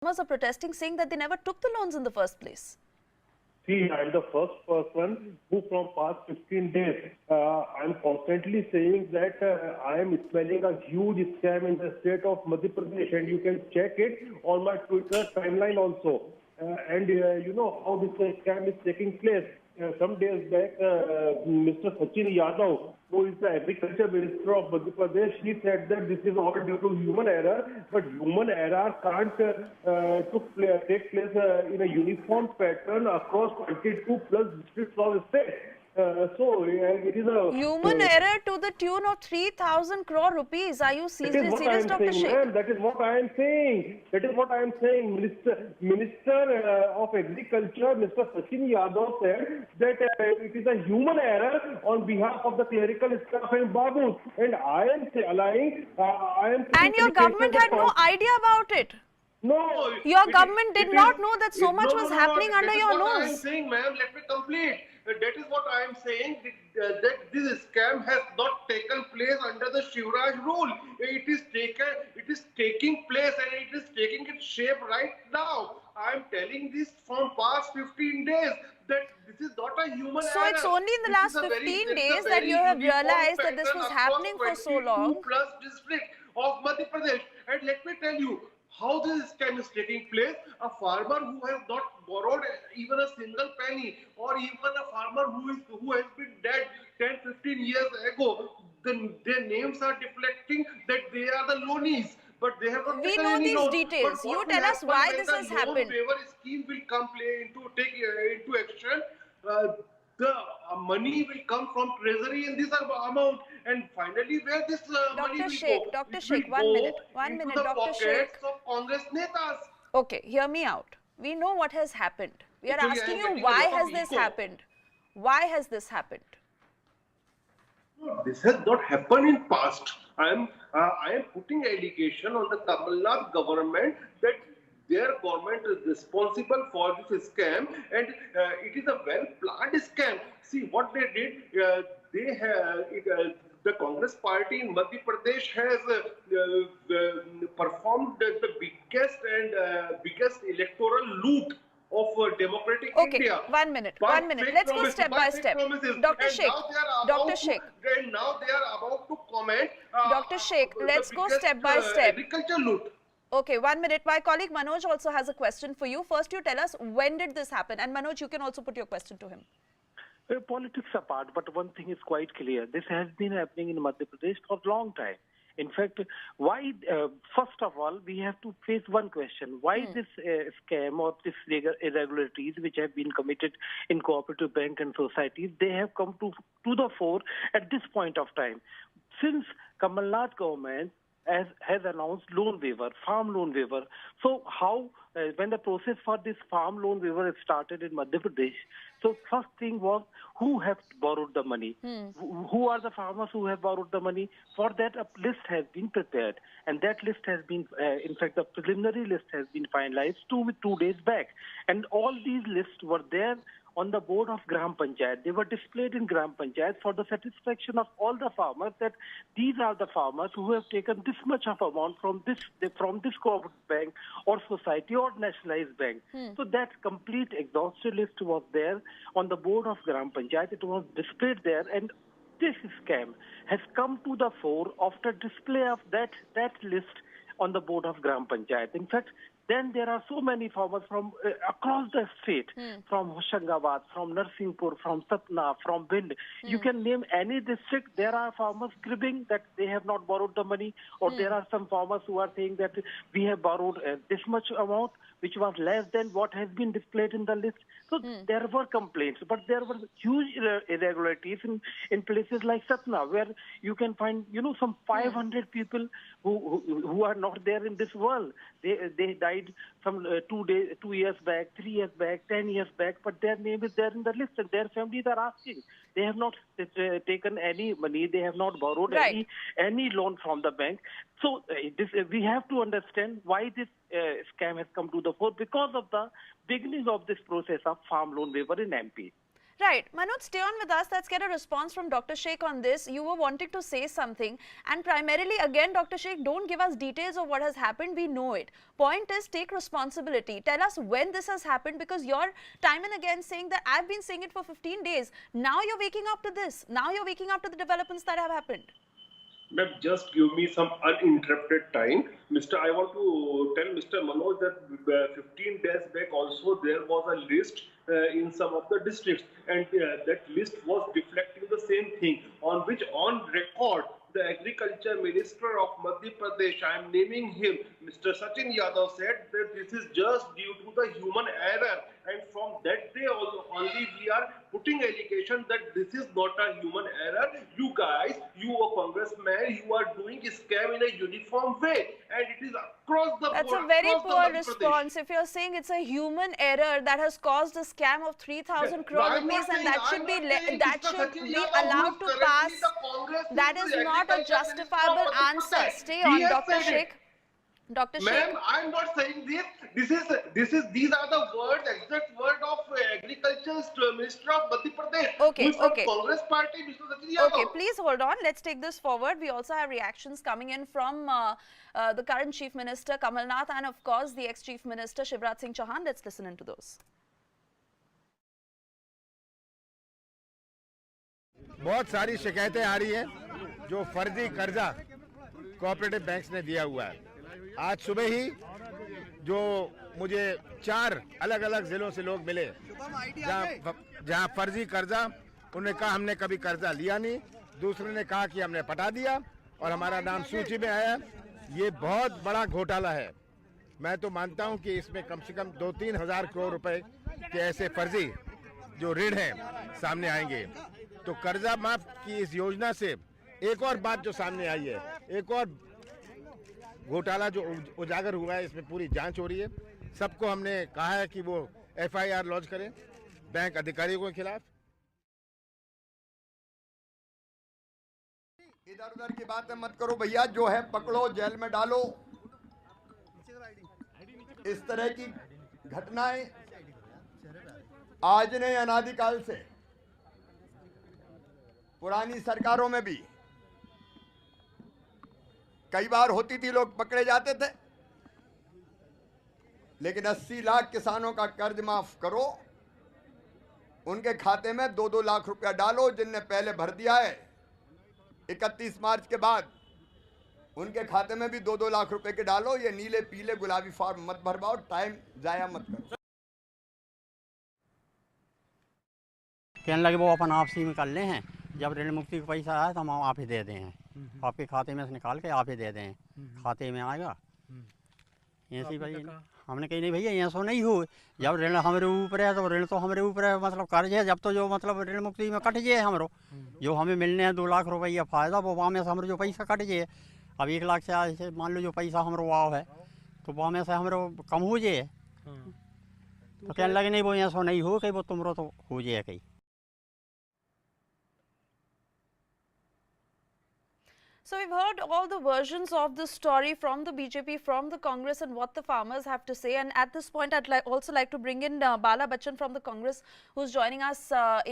farmers are protesting, saying that they never took the loans in the first place. See, I'm the first person who from past 15 days, I'm constantly saying that I am smelling a huge scam in the state of Madhya Pradesh, and you can check it on my Twitter timeline also. You know how this scam is taking place. Some days back, Mr. Sachin Yadav, who is the agriculture minister of Madhya Pradesh, he said that this is all due to human error, but human error can't take place in a uniform pattern across 22 plus districts of the state. It is a Human error to the tune of 3,000 crore rupees. Are you serious, Dr. Sheikh? That is what I am saying. That is what I am saying. Minister of Agriculture, Mr. Sachin Yadav said that it is a human error on behalf of the clerical staff and babus. And I am lying. And your government had no idea about it. No. Your government did not know that so much was happening under your nose. I am saying, ma'am, let me complete. That is what I am saying, that this scam has not taken place under the Shivraj rule. It is taking place, and it is taking its shape right now. I am telling this from past 15 days that this is not a human error. So it's only in the last 15 days that you have realized that this was happening for so long. Plus district of Madhya Pradesh. And let me tell you how this scam is taking place. A farmer who has not borrowed even a single penny, or even a farmer who has been dead 10-15 years ago, their names are deflecting that they are the loanies. But they have not We taken know any these loan. details. But You what tell will us happen why when this the has loan happened. waiver scheme will take into action. The money will come from treasury in this amount, and finally where this money will go? Dr. It Sheikh, will one go into minute, the Dr. pockets Sheikh. of Congress netas. Okay, hear me out. We know what has happened. We are Actually, asking I am you, getting a why lot of has this echo. happened? Why has this happened? No, this has not happened in past. I am putting allegation on the Kamal Nath government that their government is responsible for this scam, and it is a well-planned scam. See what they did. The Congress party in Madhya Pradesh has performed the biggest electoral loot of democratic Okay, India. 1 minute. By 1 minute. fake Let's go promises, step by step. promises. Dr. And Sheikh, now they are Dr. about Sheikh, and now they are about to comment. Dr. Sheikh, the let's go biggest, step by step. Agriculture loot. Okay, 1 minute. My colleague Manoj also has a question for you. First, you tell us, when did this happen? And Manoj, you can also put your question to him. Politics apart, but one thing is quite clear. This has been happening in Madhya Pradesh for a long time. In fact, why, first of all, we have to face one question. Why this scam or this irregularities which have been committed in cooperative bank and societies, they have come to the fore at this point of time. Since Kamal Nath government has announced loan waiver, farm loan waiver. So how, when the process for this farm loan waiver started in Madhya Pradesh, so first thing was who have borrowed the money? Who are the farmers who have borrowed the money? For that, a list has been prepared. And that list has been, in fact, the preliminary list has been finalized two days back. And all these lists were there on the board of Gram Panchayat. They were displayed in Gram Panchayat for the satisfaction of all the farmers that these are the farmers who have taken this much of amount from this cooperative bank or society or nationalized bank. So that complete exhaustive list was there on the board of Gram Panchayat. It was displayed there, and this scam has come to the fore after display of that list on the board of Gram Panchayat. In fact, then there are so many farmers from across the state, from Hoshangabad, from Narsinghpur, from Satna, from Bhind. You can name any district. There are farmers cribbing that they have not borrowed the money, or there are some farmers who are saying that we have borrowed this much amount, which was less than what has been displayed in the list. So there were complaints, but there were huge irregularities in places like Satna, where you can find, some 500 people who are not there in this world. They died some 2 years back, 3 years back, 10 years back, but their name is there in the list, and their families are asking. They have not taken any money. They have not borrowed any loan from the bank. So we have to understand why this scam has come to the fore, because of the beginning of this process of farm loan waiver in MP. Right. Manoj, stay on with us. Let's get a response from Dr. Sheikh on this. You were wanting to say something. And primarily, again, Dr. Sheikh, don't give us details of what has happened. We know it. Point is, take responsibility. Tell us when this has happened, because you're time and again saying that I've been saying it for 15 days. Now you're waking up to this. Now you're waking up to the developments that have happened. Ma'am, just give me some uninterrupted time. I want to tell Mr. Manoj that 15 days back also there was a list in some of the districts, and that list was reflecting the same thing, on which on record the Agriculture Minister of Madhya Pradesh, I am naming him, Mr. Sachin Yadav, said that this is just due to the human error, and from that day only we are putting allegation that this is not a human error. You guys, you a congressman, you are doing a scam in a uniform way, and it is across the board. That's a very poor response. If you're saying it's a human error that has caused a scam of 3,000 crore rupees, and that should be allowed to pass, that is not a justifiable answer. Stay on, Dr. Sheikh. Dr. Sheikh. Ma'am, I'm not saying this. These are the words, exact word of Agriculture Minister of Madhya Pradesh. Okay, okay. Congress Party, Mr. Sachin Yadav. Okay, please hold on. Let's take this forward. We also have reactions coming in from the current Chief Minister Kamal Nath and of course the ex-Chief Minister Shivraj Singh Chauhan. Let's listen into those. बहुत सारी शिकायतें आ रही हैं जो फर्जी कर्जा cooperative banks ने दिया हुआ है। आज सुबह ही जो मुझे 4 अलग अलग जिलों से लोग मिले जहां फर्जी कर्जा, उन्होंने कहा हमने कभी कर्जा लिया नहीं, दूसरे ने कहा कि हमने पटा दिया और हमारा नाम सूची में आया। ये बहुत बड़ा घोटाला है। मैं तो मानता हूं कि इसमें कम से कम 2-3 हजार करोड़ रुपए के ऐसे फर्जी जो ऋण हैं सामने आएंगे। तो कर्जा माफ की इस योजना से एक और बात जो सामने आई है, एक और घोटाला जो उजागर हुआ है, इसमें पूरी जांच हो रही है। सबको हमने कहा है कि वो FIR लॉन्च करें बैंक अधिकारियों के खिलाफ। इधर उधर की बातें मत करो भैया, जो है पकड़ो, जेल में डालो। इस तरह की घटनाएं आज नहीं, अनादिकाल से पुरानी सरकारों में भी कई बार होती थी, लोग पकड़े जाते थे। लेकिन 80 लाख किसानों का कर्ज माफ करो, उनके खाते में 2-2 लाख रुपया डालो। जिनने पहले भर दिया है 31 मार्च के बाद, उनके खाते में भी 2-2 लाख रुपए के डालो। ये नीले पीले गुलाबी फॉर्म मत भरवाओ, टाइम जाया मत करो। कहने लगे वो अपन आपसी में कर ले हैं, जब ऋण मुक्ति का पैसा आया तो हम आप ही दे दें, आपके खाते में से निकाल के आप ही दे दें, खाते में आएगा। ऐसी भाई हमने कही नहीं भैया, ऐसा नहीं हो। जब ऋण हमारे ऊपर है तो ऋण तो हमारे ऊपर है, मतलब कर्ज है। जब तो जो मतलब ऋण मुक्ति में कट जाए हमरो, जो हमें मिलने हैं 2 लाख रुपया फायदा, वो वहाँ में से हमारे जो पैसा कट जाए। अब 1 लाख से मान लो जो पैसा हमारो वाव है, तो वहाँ में से हमारे कम हो जाए। तो कहने लगे नहीं वो ऐसा नहीं हो, कहीं वो तुमरो तो हो जाए कहीं। So we've heard all the versions of the story from the BJP, from the Congress, and what the farmers have to say. And at this point, I'd also like to bring in Bala Bachchan from the Congress, who's joining us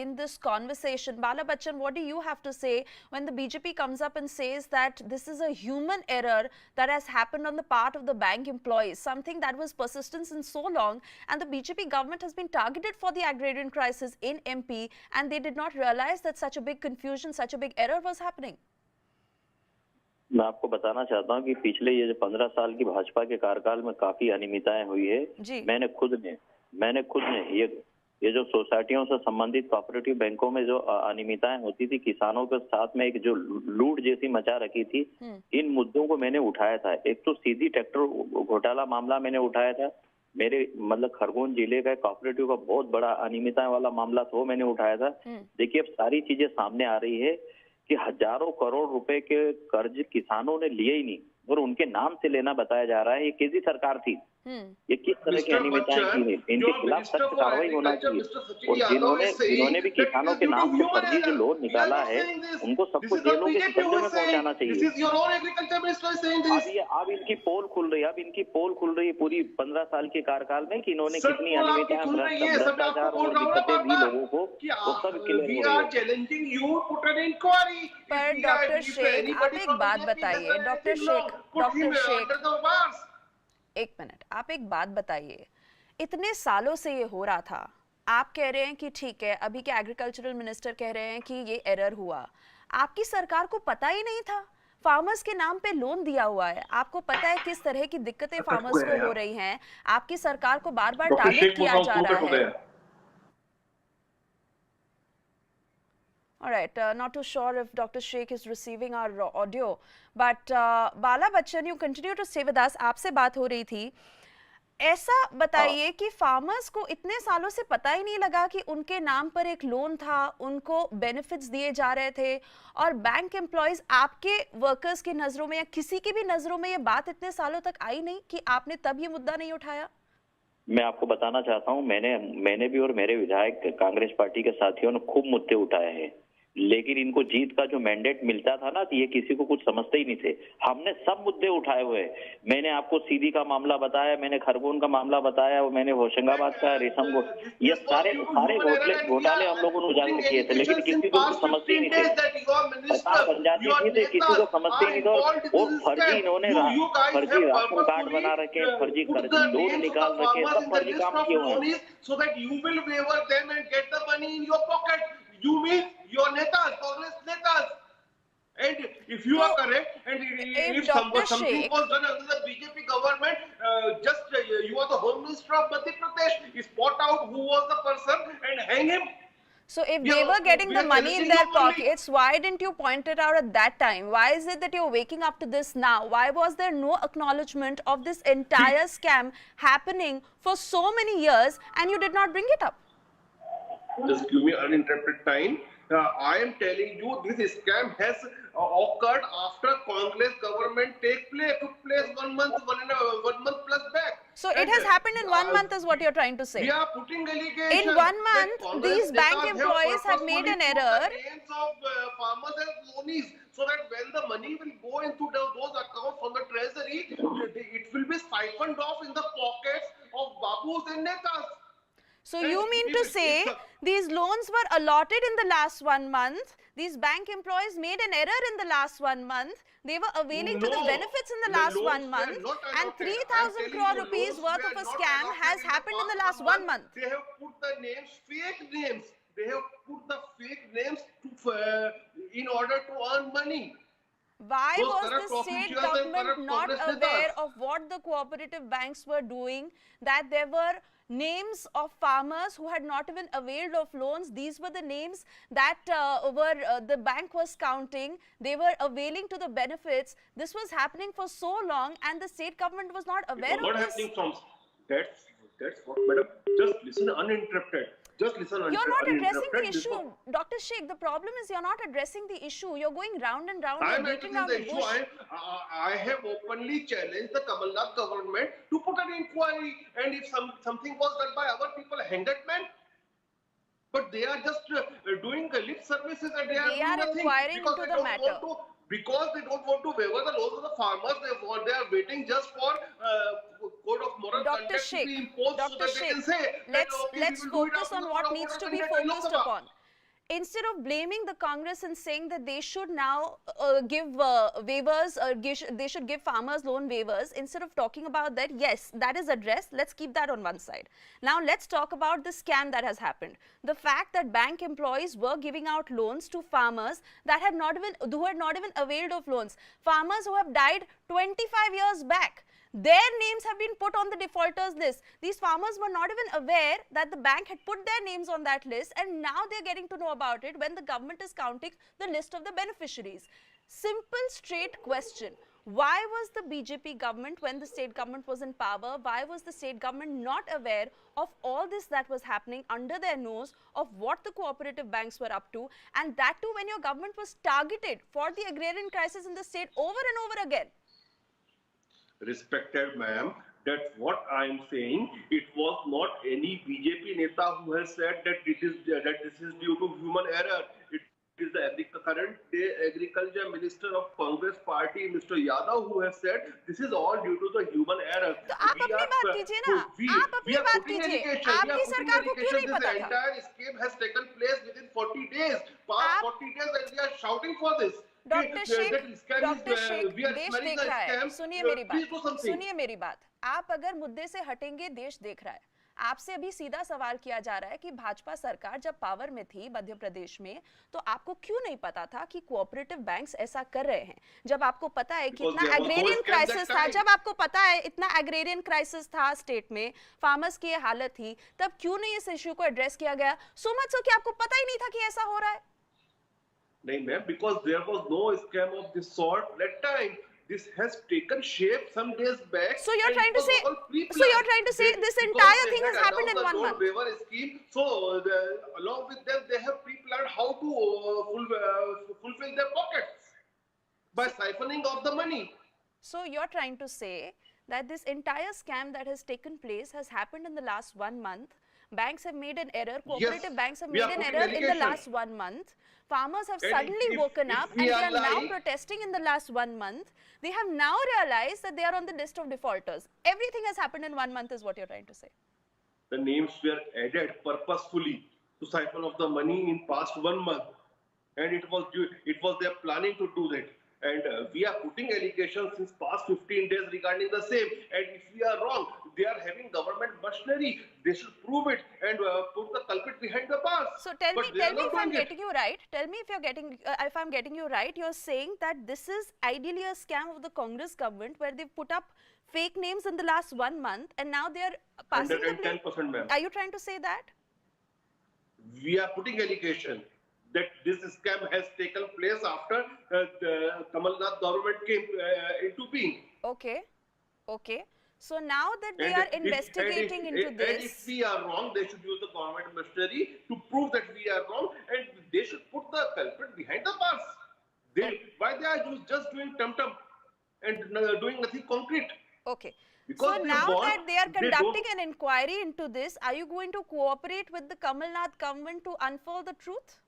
in this conversation. Bala Bachchan, what do you have to say when the BJP comes up and says that this is a human error that has happened on the part of the bank employees, something that was persistent since so long, and the BJP government has been targeted for the agrarian crisis in MP, and they did not realize that such a big confusion, such a big error was happening? मैं आपको बताना चाहता हूं कि पिछले ये जो 15 साल की भाजपा के कार्यकाल में काफी अनियमितताएं हुई है। मैंने खुद ने ये जो सोसाइटियों से संबंधित कोऑपरेटिव बैंकों में जो अनियमितताएं होती थी, किसानों के साथ में एक जो लूट जैसी मचा रखी थी, इन मुद्दों को मैंने उठाया था। एक तो सीधी ट्रैक्टर घोटाला मामला मैंने उठाया था, मेरे मतलब खरगोन जिले का कोऑपरेटिव का बहुत बड़ा अनियमितता वाला मामला था, वो मैंने उठाया था। देखिए अब सारी चीजें सामने आ रही है कि हजारों करोड़ रुपए के कर्ज किसानों ने लिए ही नहीं और उनके नाम से लेना बताया जा रहा है। ये कैसी सरकार थी ये किस तरह की अनियमितताएं की है, इनके खिलाफ सख्त कार्रवाई होना चाहिए। और जिन्होंने भी किसानों के नाम से फर्जी जो लोन निकाला है, उनको सबको जेलों के शिकंजे में पहुंचाना चाहिए। अब इनकी पोल खुल रही है, पूरी 15 साल के कार्यकाल में कि इन्होंने कितनी अनियमितताएं, भ्रष्टाचार और दिक्कतें दी लोगों को, वो सब क्लियर हो रही है। पर डॉक्टर शेख, आप एक बात बताइए, डॉक्टर शेख, एक मिनट, आप एक बात बताइए, इतने सालों से ये हो रहा था, आप कह रहे हैं कि ठीक है, अभी के एग्रीकल्चरल मिनिस्टर कह रहे हैं कि ये एरर हुआ, आपकी सरकार को पता ही नहीं था? फार्मर्स के नाम पे लोन दिया हुआ है, आपको पता है किस तरह की दिक्कतें फार्मर्स को हो रही हैं, आपकी सरकार को बार बार टारगेट किया जा रहा है। All right, not too sure if Dr. Sheikh is receiving our audio, but Bala Bachchan, you continue to stay with us. आपसे बात हो रही थी, ऐसा बताइए कि फार्मर्स को इतने सालों से पता ही नहीं लगा कि उनके नाम पर एक लोन था, उनको बेनिफिट्स दिए जा रहे थे, और बैंक एम्प्लॉयज, आपके वर्कर्स की नजरों में या किसी की भी नजरों में ये बात इतने सालों तक आई नहीं कि आपने तब ये मुद्दा नहीं उठाया? मैं आपको बताना चाहता हूं, मैंने भी और मेरे विधायक कांग्रेस पार्टी के साथियों ने खूब मुद्दे उठाए हैं, लेकिन इनको जीत का जो मैंडेट मिलता था ना, तो ये किसी को कुछ समझते ही नहीं थे। हमने सब मुद्दे उठाए हुए हैं। मैंने आपको सीधी का मामला बताया, मैंने खरगोन का मामला बताया, और मैंने होशंगाबाद का रेशम को, ये सारे घोटाले हम लोगों ने उजागर किए थे, लेकिन किसी को कुछ समझते ही नहीं थे। पंजाबी भी थे, किसी को समझते ही नहीं थे। और फर्जी इन्होंने फर्जी राशन कार्ड बना रखे, फर्जी लोन निकाल रखे, सब फर्जी काम किए हुए हैं। You mean your netas, Congress netas. And if you are correct, and if something was done under the BJP government, you are the Home Minister of Madhya Pradesh, spot out who was the person and hang him. So if they were getting the money in their pockets, why didn't you point it out at that time? Why is it that you're waking up to this now? Why was there no acknowledgement of this entire scam happening for so many years and you did not bring it up? Just give me uninterrupted time. I am telling you, this scam has occurred after Congress government took place 1 month plus back. So it has happened in 1 month, is what you're trying to say? We are putting allegations. In 1 month, these bank employees have made an error. The names of farmers as loanees, so that when the money will go into those accounts from the treasury, it will be siphoned off in the pockets of babus and netas. So you mean to say these loans were allotted in the last 1 month, these bank employees made an error in the last 1 month, they were availing to the benefits in the last 1 month, and 3,000 crore rupees worth of a scam has happened in the last 1 month. They have put the names, fake names. They have put the fake names in order to earn money. Why was the state government not aware of what the cooperative banks were doing, that there were names of farmers who had not even availed of loans? These were the names that the bank was counting. They were availing to the benefits. This was happening for so long and the state government was not aware of this. Happening from that's what, madam. Just listen uninterrupted. Just listen uninterrupted. You're not addressing the issue. Dr. Sheikh, the problem is you're not addressing the issue. You're going round and round. I am addressing the issue. I have openly challenged the Kamalnath government to put an inquiry, and if something was done by our people, hang that man. But they are just doing lip services, and they are inquiring into the matter. Because they don't want to waiver the laws of the farmers, they are waiting just for code of moral conduct to be imposed, so that they can say, let's focus on what needs to be focused upon. Instead of blaming the Congress and saying that they should now give waivers, they should give farmers loan waivers, instead of talking about that, yes, that is addressed, let's keep that on one side. Now let's talk about the scam that has happened. The fact that bank employees were giving out loans to farmers that had not even availed of loans. Farmers who have died 25 years back. Their names have been put on the defaulters list. These farmers were not even aware that the bank had put their names on that list, and now they're getting to know about it when the government is counting the list of the beneficiaries. Simple, straight question. Why was the BJP government, when the state government was in power, why was the state government not aware of all this that was happening under their nose, of what the cooperative banks were up to, and that too when your government was targeted for the agrarian crisis in the state over and over again? Respected ma'am, That's what I am saying. It was not any BJP neta who has said that this is due to human error. It is the current day agriculture minister of Congress party, Mr. Yadav, who has said this is all due to the human error. तो आप अपनी बात कीजिए ना, आप अपनी बात कीजिए, आपकी सरकार को क्यों नहीं पता था? This entire scheme has taken place within 40 days. Past 40 days and we are shouting for this. Doctor Sheikh देश देख रहा है, सुनिए मेरी बात, आप अगर मुद्दे से हटेंगे देश देख रहा है। आपसे अभी सीधा सवाल किया जा रहा है कि भाजपा सरकार जब पावर में थी मध्य प्रदेश में, तो आपको क्यों नहीं पता था कि कोऑपरेटिव बैंक्स ऐसा कर रहे हैं? जब आपको पता है कि इतना एग्रेरियन क्राइसिस था, जब आपको पता है इतना एग्रेरियन क्राइसिस था स्टेट में, फार्मर्स की ये हालत थी, तब क्यों नहीं इस इश्यू को एड्रेस किया गया? सो मच सो कि आपको पता ही नहीं था कि ऐसा हो रहा है। नहीं ma'am, because there was no scam of this sort that time. This has taken shape some days back. So you're trying to say, this entire thing has happened in 1 month. Waiver scheme. So along with them, they have pre-planned how to fulfill their pockets by siphoning off the money. So you're trying to say that this entire scam that has taken place has happened in the last 1 month. Banks have made an error. Cooperative banks have made an error in the last 1 month. Farmers have suddenly woken up and they are now protesting in the last 1 month. They have now realized that they are on the list of defaulters. Everything has happened in 1 month is what you're trying to say. The names were added purposefully to siphon off the money in past 1 month. And it was their planning to do that. And we are putting allegations since past 15 days regarding the same. And if we are wrong, they are having government machinery. They should prove it and put the culprit behind the bars. So tell me if I'm getting you right. Tell me if I'm getting you right. You're saying that this is ideally a scam of the Congress government where they've put up fake names in the last 1 month and now they're passing the blame. 110%, ma'am. Are you trying to say that? We are putting allegation that this scam has taken place after the Kamal Nath government came into being. Okay. So now that they are investigating into this. And if we are wrong, they should use the government machinery to prove that we are wrong, and they should put the culprit behind the bars. Why they are just doing tum-tum and doing nothing concrete? Okay. Because so now that they are conducting an inquiry into this, are you going to cooperate with the Kamal Nath government to unfold the truth?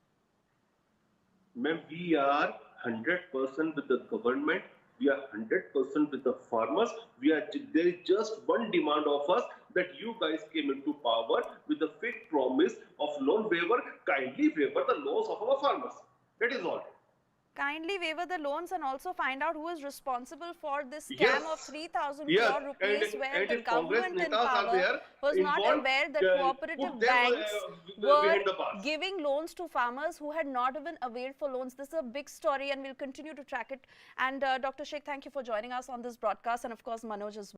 Ma'am, we are 100% with the government. We are 100% with the farmers. There is just one demand of us, that you guys came into power with the fake promise of loan waiver. Kindly waiver the loans of our farmers. That is all. Kindly waiver the loans and also find out who is responsible for this scam of 3,000 crore rupees where the government in power was not aware that cooperative banks were giving loans to farmers who had not even availed for loans. This is a big story and we'll continue to track it. And Dr. Sheikh, thank you for joining us on this broadcast, and of course Manoj as well.